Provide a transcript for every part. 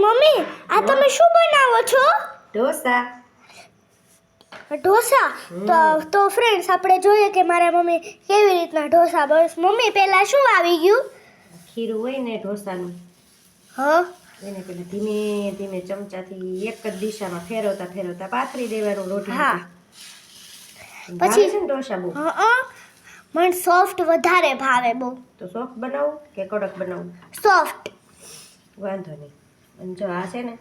Mummy આ તમે શું બનાવો છો? ઢોસા. ઢોસા. તો ફ્રેન્ડ્સ આપણે જોઈએ કે મારા મમ્મી કેવી રીતના ઢોસા બસ. મમ્મી પહેલા શું આવી ગયું? ખીરું હોય ને ઢોસાનું, હા એને પેલા ધીમે ધીમે ચમચાથી એક જ દિશામાં ફેરવતા ફેરવતા પાથરી દેવાનું રોટી. હા. પછી છે ને ઢોસા બહુ. હા મને સોફ્ટ વધારે ભાવે બહુ. તો સોફ્ટ બનાવું કે કડક બનાવું? સોફ્ટ. વાંધો નહીં. અને જો આ છે ને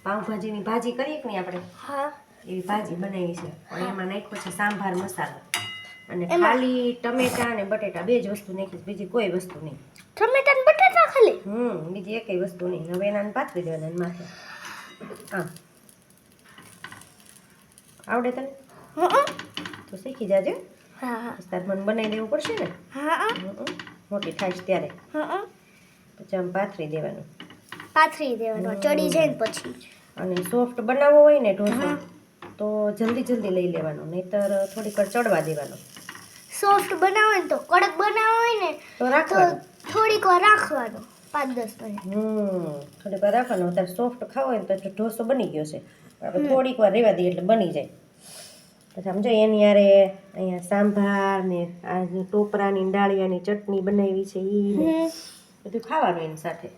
પાઉંભાજીની ભાજી કરીએ કે નહીં આપણે, હા એવી ભાજી બનાવી છે. પણ એમાં નાખ્યો છે સાંભાર મસાલો અને ખાલી ટમેટા અને બટેટા બે જ વસ્તુ નાખી છે, બીજી કોઈ વસ્તુ નહીં. ટમેટા ને બટાટા ખાલી? બીજી એકેય વસ્તુ નહીં. હવે એના પાથરી દેવાના એના માથે. આમ આવડે તને? તો શીખી જાજે. હા તાર મને બનાવી દેવું પડશે ને. હા મોટી થાય છે ત્યારે. હા પછી આમ પાથરી દેવાનું. પાથરી દેવાનો ચડી જાય ને પછી. અને સોફ્ટ બનાવવો હોય ને ઢોસો તો જલ્દી જલ્દી લઈ લેવાનો, નહીતર થોડીક વાર ચડવા દેવાનો. સોફ્ટ બનાવો ને તો કડક બનાવો હોય ને તો રાખવાનો. થોડીક વાર રાખવાનો 5-10 મિનિટ. થોડીક વાર રાખવાનો. અત્યારે સોફ્ટ ખાવો હોય ને તો ઢોસો બની ગયો છે. આપણે થોડીક વાર રહેવા દઈએ એટલે બની જાય. પછી આમ જો એની યારે અહીંયા સાંભાર ને આ ટોપરાની ડાળિયાની ચટણી બનાવી છે એ બધું ખાવાનું એની સાથે.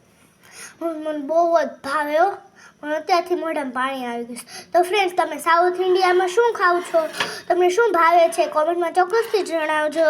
મને બહુ જ ભાવે હો. મને અત્યારથી મોઢામાં પાણી આવી ગયું છે. તો ફ્રેન્ડ્સ તમે સાઉથ ઇન્ડિયામાં શું ખાવ છો? તમને શું ભાવે છે? કોમેન્ટમાં ચોક્કસથી જણાવજો.